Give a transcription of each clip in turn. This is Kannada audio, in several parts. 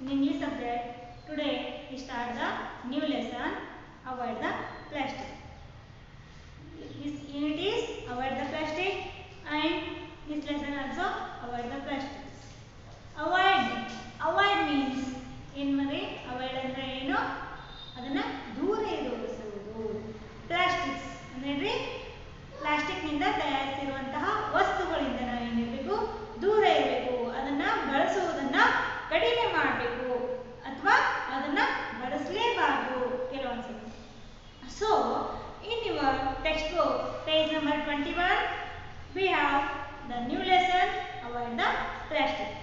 in English subject. Today we start the new lesson, avoid the plastic. This unit is avoid the plastic and this lesson also avoid the plastics. Avoid means ಏನು ಮರಿ avoid ಅಂದ್ರೆ ಏನು ಅದನ್ನ ದೂರ ಇರಿಸುವುದು. ಪ್ಲಾಸ್ಟಿಕ್ಸ್ ಅಂದ್ರೆ ಪ್ಲಾಸ್ಟಿಕ್ ನಿಂದ ತಯಾರಿಸಿರುವಂತಹ ವಸ್ತುಗಳಿಂದ ನಾವು ಏನಿರಬೇಕು ದೂರ ಇರಬೇಕು. ಅದನ್ನ ಬಳಸುವುದನ್ನ ಕಡಿಮೆ ಮಾಡಬೇಕು ಅಥವಾ ಅದನ್ನ ಬಳಸಲೇಬಾರದು ಕೆಲವೊಂದ್ಸಲ. So in your textbook page number 21 we have the new lesson avoid the plastic.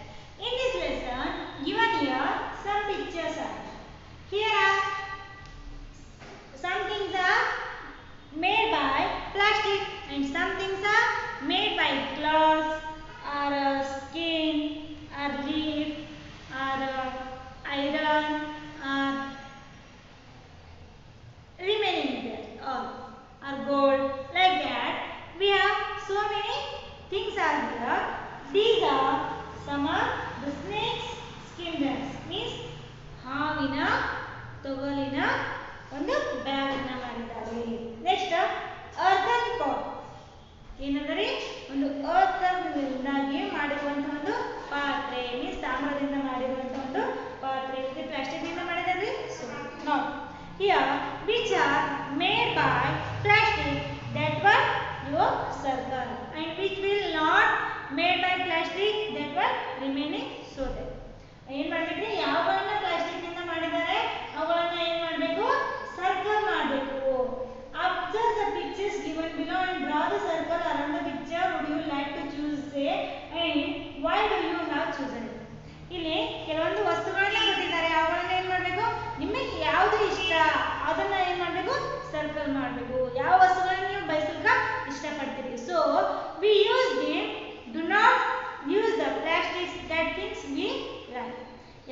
In this lesson given here some pictures are here are some things are made by plastic and some things are made by cloth or skin or leaf or iron or remaining there or gold, like that we have so many things are here. These are some of the snakes skin bags, means ಹಾವಿನ ತೊಗಲಿನ ಒಂದು ಬ್ಯಾಗ್ ಅನ್ನ ಮಾಡಿದ್ದಾರೆ. ನೆಕ್ಸ್ಟ್ ಅರ್ಥನ್ ಪಾಟ್ ಏನಂದ್ರೆ ಒಂದು ಅರ್ಥನ್ನಿಂದಾಗಿ ಮಾಡಿರುವಂತಹ ಒಂದು ಪಾತ್ರೆ, ಮೀನ್ಸ್ ತಾಮ್ರದಿಂದ ಮಾಡಿರುವಂತಹ ಒಂದು ಪಾತ್ರೆ. ಇದು ಪ್ಲಾಸ್ಟಿಕ್ ನಿಂದ ಮಾಡಿದ್ದಾರೆ, so not here which are made by plastic, that one your circle, and which will not made by plastic, that one remaining so that ಏನು ಮಾಡಬೇಕು ಯಾವನ್ನ ಪ್ಲಾಸ್ಟಿಕ್ ನಿಂದ ಮಾಡಿದ್ದಾರೆ ಅವುಗಳನ್ನು ಏನು ಮಾಡಬೇಕು ಸರ್ಕಲ್ ಮಾಡಬೇಕು. Observe the pictures given below and draw the circle around the picture. Would you like to choose say and why do you have chosen it? ಇಲ್ಲಿ ಕೆಲವೊಂದು ವಸ್ತುಗಳನ್ನ ಕೊಟ್ಟಿದ್ದಾರೆ, ಅವುಗಳನ್ನ ಏನು ಮಾಡಬೇಕು ನಿಮಗೆ ಯಾವುದು ಇಷ್ಟ ಅದನ್ನ ಏನು ಮಾಡಬೇಕು ಸರ್ಕಲ್ ಮಾಡಬೇಕು. ಯಾವ ವಸ್ತುಗಳನ್ನ ನೀವು ಬಯಸಲಿಕ್ಕೆ ಇಷ್ಟಪಡ್ತೀರಿ. So we use them, do not use the plastics that things we like.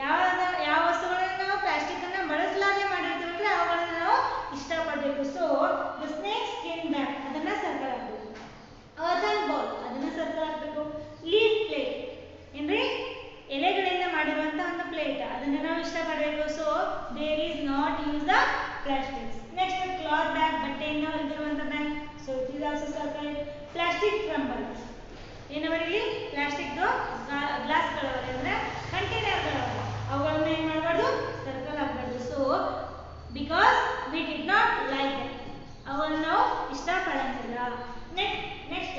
ಯಾವ ವಸ್ತುಗಳನ್ನ ನಾವು ಪ್ಲಾಸ್ಟಿಕ್ ಅನ್ನ ಬಳಸಲಾರದೆ ಮಾಡಿರ್ತೀವಲ್ಲ ಅವುಗಳನ್ನ ನಾವು ಇಷ್ಟಪಡಬೇಕು. So the snake skin bag ಅದನ್ನ ಸರ್ಕಲ್ ಹಾಕಬೇಕು. ಅರ್ಥನ್ ಬೌಲ್ ಅದನ್ನ ಸರ್ಕಲ್ ಹಾಕಬೇಕು. ಲೀಫ್ ಪ್ಲೇಟ್ ಏನ್ರಿ ಎಲೆಗಳಿಂದ ಮಾಡಿರುವಂತಹ ಒಂದು ಪ್ಲೇಟ್ ಅದನ್ನ ನಾವು ಇಷ್ಟಪಡಬೇಕು. So there is not use the plastics. Next cloth bag ಬಟ್ಟೆಯಿಂದ ಹೊಲಿದಿರುವಂತಹ bag, so it is also circle. Plastic ಟ್ರಂಬಲ್ ಏನವರಿ ಇಲ್ಲಿ ಪ್ಲಾಸ್ಟಿಕ್ ಗ್ಲಾಸ್ಗಳವರೆ ಅಂದ್ರೆ ಕಂಟೈನರ್ಗಳವರೆ ಅವುಗಳನ್ನ ಏನು ಮಾಡಬಾರ್ದು ಸರ್ಕಲ್ ಹಾಕಬಾರ್ದು. So because we did not like that, ಅವನ್ನು ನಾವು ಇಷ್ಟಪಡಂಗಿಲ್ಲ. ನೆಕ್ಸ್ಟ್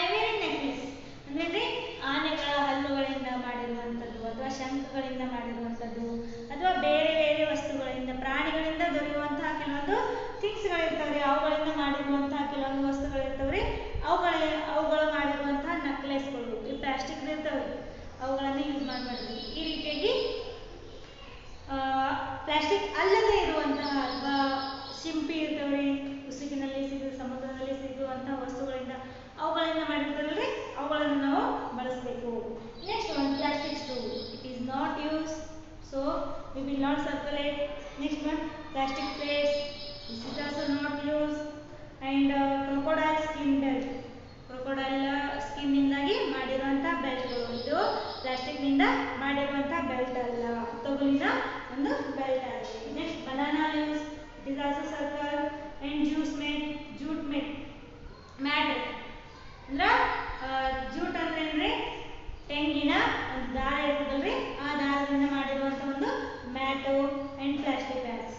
ಐವರಿ ನೆಕ್ಲೆಸ್ ಅಂದ್ರೆ ಆನೆಗಳ ಹಲ್ಲುಗಳಿಂದ ಮಾಡಿರುವಂಥದ್ದು ಅಥವಾ ಶಂಖಗಳಿಂದ ಮಾಡಿರುವಂಥದ್ದು ಅಥವಾ ಬೇರೆ ಬೇರೆ ವಸ್ತುಗಳಿಂದ ಪ್ರಾಣಿಗಳಿಂದ ದೊರೆಯುವಂತಹ ಕೆಲವೊಂದು ಥಿಂಗ್ಸ್ಗಳಿರ್ತವ್ರಿ, ಅವುಗಳಿಂದ ಮಾಡಿರುವಂತಹ ಕೆಲವೊಂದು ವಸ್ತುಗಳಿರ್ತವ್ರಿ, ಅವುಗಳು ಮಾಡಿರುವಂತಹ ನೆಕ್ಲೆಸ್ಗಳು ಈ ಪ್ಲಾಸ್ಟಿಕ್ ಇರ್ತವ್ರಿ, ಅವುಗಳನ್ನು ಯೂಸ್ ಮಾಡಬಾರ್ದು. ಈ ರೀತಿಯಾಗಿ ಪ್ಲಾಸ್ಟಿಕ್ ಅಲ್ಲದೆ ಇರುವಂತಹ ಅಥವಾ ಶಿಂಪಿ ಇರ್ತವ್ರಿ, ಉಸುಕಿನಲ್ಲಿ ಸಿಗುವ ಸಮುದ್ರದಲ್ಲಿ ಸಿಗುವಂತಹ ವಸ್ತುಗಳಿಂದ ಅವುಗಳಿಂದ ಮಾಡಿರ್ತಾರಲ್ರಿ ಅವುಗಳನ್ನು ನಾವು ಬಳಸಬೇಕು. Next one plastic stool, it is not use, so we will not circle it. Next one plastic plates, this is also not use. And crocodile skin belt, crocodile skin ಇಂದಾಗಿ ಮಾಡಿರುವಂತಹ ಬೆಲ್ಟ್ಗಳು, ಇದು ಪ್ಲಾಸ್ಟಿಕ್ ನಿಂದ ಮಾಡಿರುವಂತಹ ಬೆಲ್ಟ್ ಅಲ್ಲ, ತೊಗಲಿನ ಒಂದು ಬೆಲ್ಟ್ ಆಗಿದೆ. Next banana use, it is also circle. And jute mat ಅಂದ್ರೆ ಜೂಟ್ ಅಂದ್ರೆ ಏನ್ರಿ ತೆಂಗಿನ ಒಂದು ದಾರ ಇರ್ತದಲ್ರಿ, ಆ ದಾರದಿಂದ ಮಾಡಿರುವಂತ ಒಂದು ಮ್ಯಾಟು ಅಂಡ್ ಪ್ಲಾಸ್ಟಿಕ್ ಬ್ಯಾಗ್ಸ್,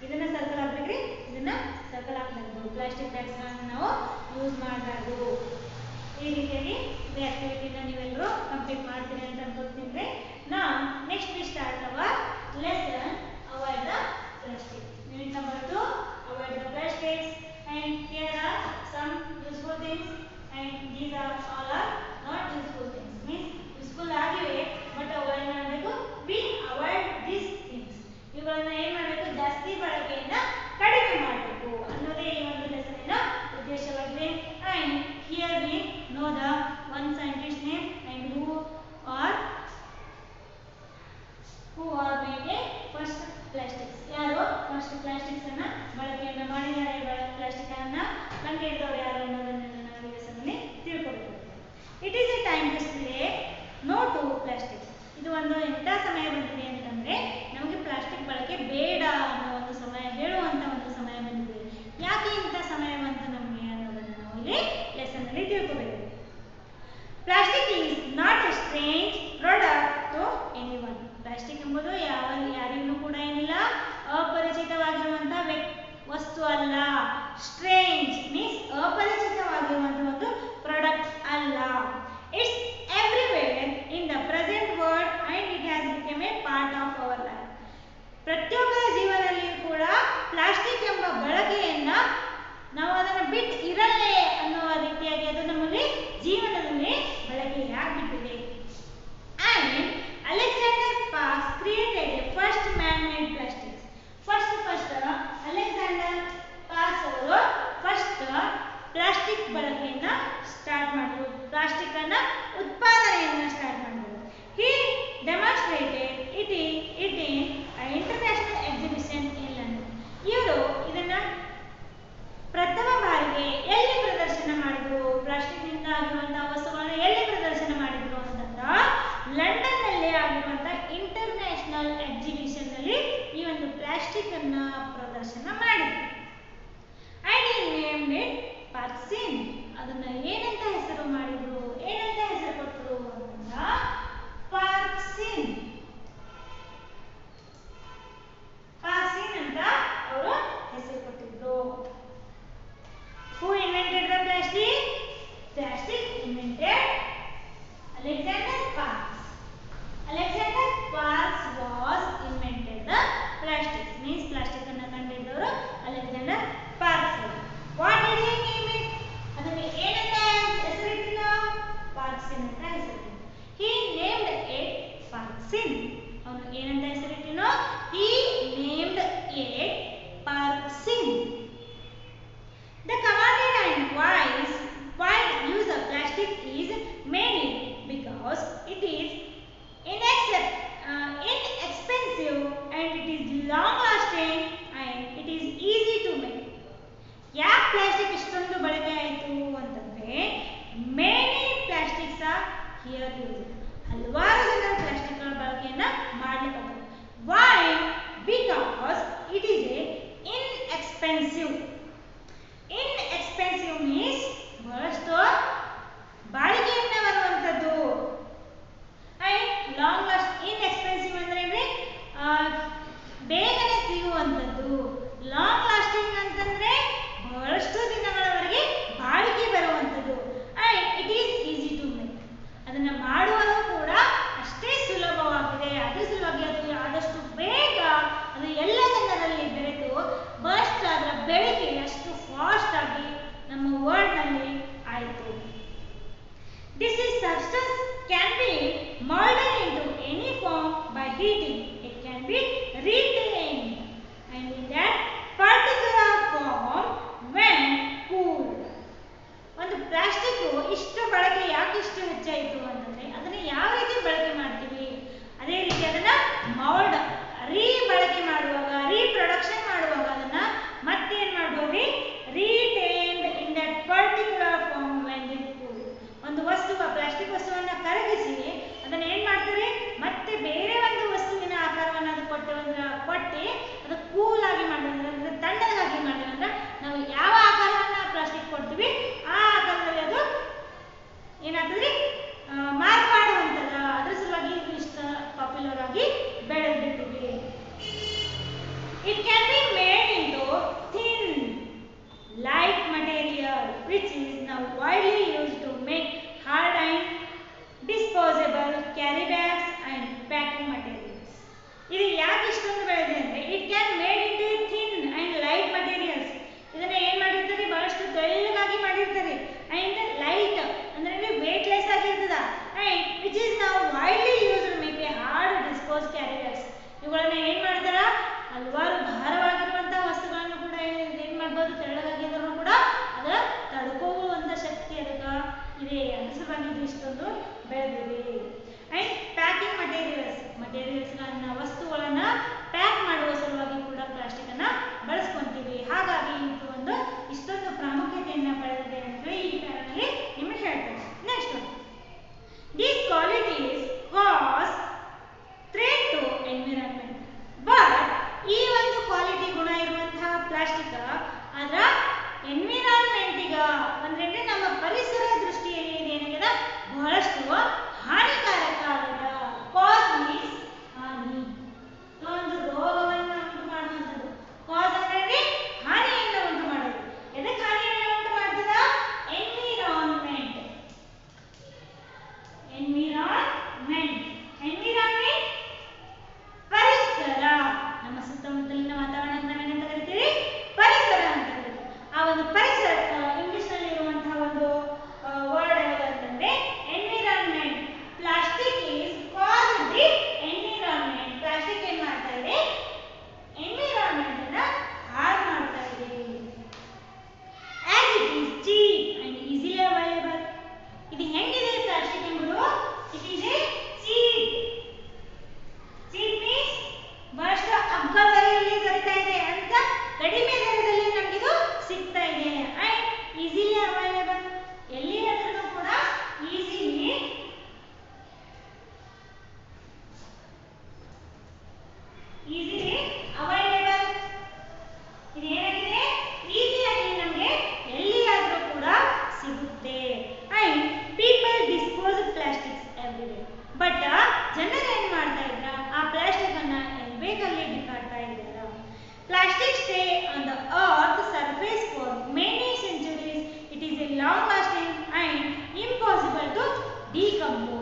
ಇದನ್ನ ಸರ್ಕಲ್ ಹಾಕ್ಬೇಕ್ರಿ, ಇದನ್ನ ಸರ್ಕಲ್ ಹಾಕ್ಬೇಕು. ಪ್ಲಾಸ್ಟಿಕ್ ಬ್ಯಾಗ್ಸ್ಗಳನ್ನ ನಾವು ಯೂಸ್ ಮಾಡಬಾರ್ದು. ಈ ರೀತಿಯಾಗಿ ಈ ಆಕ್ಟಿವಿಟಿನ ನೀವೆಲ್ಲರೂ ಕಂಪ್ಲೀಟ್ ಮಾಡ್ತೀರಿ ಅಂತ ಅನ್ಕೋತೀನಿ. ನಾ next we start hour lesson ಎಂಬುದು ಯಾರಿಗೂ ಕೂಡ ಏನಿಲ್ಲ ಅಪರಿಚಿತವಾಗಿರುವಂತಹ ವಸ್ತು ಅಲ್ಲ. ಸ್ಟ್ರೇಂಜ್ ಮೀನ್ಸ್ ಅಪರಿಚಿತವಾಗಿರುವಂತಹ ಒಂದು ಪ್ರಾಡಕ್ಟ್ ಅಲ್ಲ. It's everywhere in the present world and it has become A part of our life. ಪ್ರತಿಯೊಬ್ಬರ ಜೀವನದಲ್ಲಿಯೂ ಕೂಡ ಪ್ಲಾಸ್ಟಿಕ್ ಎಂಬ ಬಳಕೆಯನ್ನ ನಾವು ಅದನ್ನು ಬಿಟ್ಟು ಇರಲ್ಲೇ ಅನ್ನುವ ರೀತಿಯಾಗಿ ಅದು ನಮ್ಮಲ್ಲಿ ಜೀವನದಲ್ಲಿ ಬಳಕೆಯಾಗ್ಬಿಟ್ಟಿದೆ. And Alexander Parks created a first man-made plastics. First Alexander Parks ಅವರು ಫಸ್ಟ್ ಪ್ಲಾಸ್ಟಿಕ್ ಬಳಕೆಯನ್ನ ಸ್ಟಾರ್ಟ್ ಮಾಡಿದ್ರು. ಪ್ಲಾಸ್ಟಿಕ್ ಅನ್ನ ಉತ್ಪಾದನೆಯನ್ನ ಸ್ಟಾರ್ಟ್ ಮಾಡಿದ್ರು. He demonstrated it in an international exhibition in London. ಇವರು ಇದನ್ನ ಪ್ರಥಮ ಬಾರಿಗೆ ಎಲ್ಲಿ ಪ್ರದರ್ಶನ ಮಾಡಿದ್ರು, ಪ್ಲಾಸ್ಟಿಕ್ ನಿಂದ ಆಗಿರುವಂತಹ ವಸ್ತುಗಳನ್ನು ಎಲ್ಲಿ ಪ್ರದರ್ಶನ ಮಾಡಿದ್ರು ಅಂತಂದ್ರೆ ಲಂಡನ್ ನಲ್ಲಿ ಆಗಿರುವಂತಹ ಇಂಟರ್ನ್ಯಾಷನಲ್ ಎಕ್ಸಿಬಿಷನ್ ನಲ್ಲಿ ಈ ಒಂದು ಪ್ಲಾಸ್ಟಿಕ್ ಅನ್ನ ಪ್ರದರ್ಶನ ಮಾಡಿದ್ರು. And he named it ಪಾರ್ಕ್ಸಿನ್. ಅದನ್ನ ಏನಂತ ಹೆಸರು ಮಾಡಿದ್ರು, ಏನಂತ ಹೆಸರು ಕೊಟ್ಟರು ಅಂತಂದ್ರೆ ಪಾರ್ಕ್ಸಿನ್. ಪಾರ್ಕ್ಸಿನ್ ಅಂತ ಅವರು ಹೆಸರು ಕೊಟ್ಟಿದ್ರು. Who invented the plastic? Plastic invented Alexander Parks. Alexander Parks was invented the plastic. Means plastic ಅನ್ನು ಕಂಡುಹಿಡಿದವರು Alexander Parks. What did he name it? ಅದಕ್ಕೆ ಏನಂತ ಹೆಸರಿಟ್ಟಿಲ್ಲ? Parksin ಅಂತ ಹೆಸರಿಟ್ಟಿಲ್ಲ. He named it Parksin. ಅವನು ಏನಂತ ಹೆಸರಿಟ್ಟಿನೋ? He named it Parksin. The commanded and wide use of plastic is mainly because it is inexpensive and it is long lasting and it is easy to make. ಯಾಕೆ ಪ್ಲಾಸ್ಟಿಕ್ ಇಷ್ಟೊಂದು ಬಳಕೆ ಆಯಿತು ಅಂತಂದ್ರೆ many plastics are here used. ಹಲವಾರು ಜನ ಪ್ಲಾಸ್ಟಿಕ್ಗಳ ಬಳಕೆಯನ್ನ ಮಾಡಲಿಕ್ಕೆ. Why? Because it is inexpensive. Inexpensive means ಬಹಳಷ್ಟು ಬಾಳಿಕೆಯಿಂದ ಬರುವಂಥದ್ದು. Long last. ಇನ್ಎಕ್ಸ್ಪೆನ್ಸಿವ್ ಅಂದ್ರೆ ಬೇಗನೆ ಸಿಗುವಂಥದ್ದು. ಲಾಂಗ್ ಲಾಸ್ಟಿಂಗ್ ಅಂತಂದ್ರೆ ಬಹಳಷ್ಟು ದಿನಗಳವರೆಗೆ ಬಾಳಿಕೆ ಬರುವಂಥದ್ದು. It is easy to make. ಅದನ್ನ ಮಾಡುವುದು ಕೂಡ ಅಷ್ಟೇ ಸುಲಭವಾಗಿದೆ. ಅದ್ರ ಸಲುವಾಗಿ ಅದು ಆದಷ್ಟು ಬೇಗ ಅದು ಎಲ್ಲ ಜನರಲ್ಲಿ ಬೆರೆತು ಫಸ್ಟ್ ಅದರ ಬೆಳಕೆ ಅಷ್ಟು ಫಾಸ್ಟ್ ಆಗಿ ನಮ್ಮ ವರ್ಲ್ಡ್ ನಲ್ಲಿ ಆಯಿತು. This is substance can be molded into any form by heating. It can be retained and in that particular form when cooled. ಒಂದು ಪ್ಲಾಸ್ಟಿಕ್ ಇಷ್ಟು ಬಳಕೆ ಯಾಕೆ ಇಷ್ಟು ಹೆಚ್ಚಾಯಿತು ಅಂತಂದ್ರೆ ಅದನ್ನ ಯಾವ ರೀತಿ ಬಳಕೆ ಮಾಡ್ತೀವಿ, ಅದೇ ರೀತಿ ಅದನ್ನ ಮೌಲ್ಡ್ ಬಳಕೆ ಮಾಡುವಾಗ ರೀಪ್ರೊಡಕ್ಷನ್ ಮಾಡುವಾಗ ಅದನ್ನ ಮತ್ತೇನ್ ಮಾಡ್ಬೋದು, retained in that particular form when it cool. ಒಂದು ಪ್ಲಾಸ್ಟಿಕ್ ವಸ್ತುವನ್ನ ಕರಗಿಸಿ ಅದನ್ನ ಏನ್ ಮಾಡ್ತಾರೆ, ಮತ್ತೆ ಬೇರೆ ಒಂದು ವಸ್ತುವಿನ ಆಕಾರವನ್ನು ಅದು ಕೊಟ್ಟು ಅದು ಕೂಲ್ ಆಗಿ ಮಾಡಿದ್ರೆ ಅಂದ್ರೆ ತಣ್ಣಗಾಗಿ ಮಾಡಿದ್ರೆ ನಾವು ಯಾವ ಆಕಾರವನ್ನ ಪ್ಲಾಸ್ಟಿಕ್ ಕೊಡ್ತೀವಿ ಆ ಆಕಾರದಲ್ಲಿ ಅದು ಏನಾಗ್ತದೆ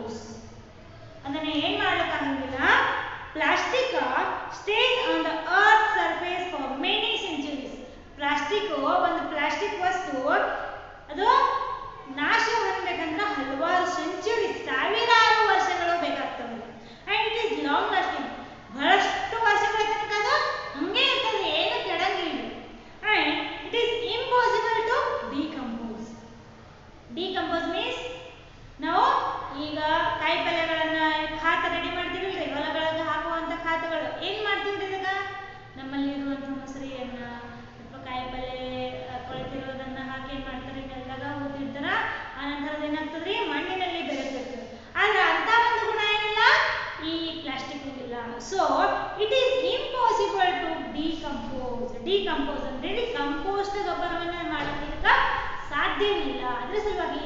ಡಿಕಂಪೋಸ್. ಅದನ್ನ ಏನು ಮಾಡಲಿಕ್ಕಾಗಂಗಿಲ್ಲ. Plastic stays on the earth surface for many centuries. ಒಂದು ಪ್ಲಾಸ್ಟಿಕ್ ವಸ್ತು ಅದು ನಾಶ ಹೊಂದಬೇಕಂದ್ರೆ ಹಲವಾರು ಸೆಂಚುರಿ, ಸಾವಿರಾರು ವರ್ಷಗಳು ಬೇಕಾಗ್ತವೆ. And it is long lasting. ಬಹಳಷ್ಟು ವರ್ಷಗಳ ತನಕ ಅದು ಹಂಗೆ ಇರ್ತದೆ, ಏನು ಕೆಡಂಗಿಲ್ಲ. And it is impossible to decompose. Decompose means ನಾವು ಈಗ ಕಾಯಿ ಪಲ್ಯಗಳನ್ನ ಖಾತ ರೆಡಿ ಮಾಡ್ತೀವಲ್ರಿ, ಹೊಲಗಳಿಗೆ ಹಾಕುವಂತ ಖಾತಗಳು ಏನ್ ಮಾಡ್ತೀವ್ರಿ ಇದಾಗ? ನಮ್ಮಲ್ಲಿ ಇರುವಂತ ಮೊಸರಿಯನ್ನ ಅಥವಾ ಕಾಯಿ ಪಲ್ಯ ಕೊಳೆತಿರೋದನ್ನ ಹಾಕಿ ಏನ್ ಮಾಡ್ತಾರೆ, ನೆಲದಾಗ ಊದಿರ್ತಾರ. ಆ ನಂತರ ಏನಾಗ್ತದ್ರಿ, ಮಣ್ಣಿನಲ್ಲಿ ಬೆರೆತಿರ್ತದೆ. ಆದ್ರೆ ಅಂತ ಒಂದು ಗುಣ ಏನಿಲ್ಲ ಈ ಪ್ಲಾಸ್ಟಿಕ್ ಇಲ್ಲ. So it is impossible to decompose. Decompose ಅಂದ್ರೆ ಕಂಪೋಸ್ಟ್ ಗೊಬ್ಬರವನ್ನ ಮಾಡೋದಕ್ಕೆ ಸಾಧ್ಯವಿಲ್ಲ. ಅದ್ರ ಸಲುವಾಗಿ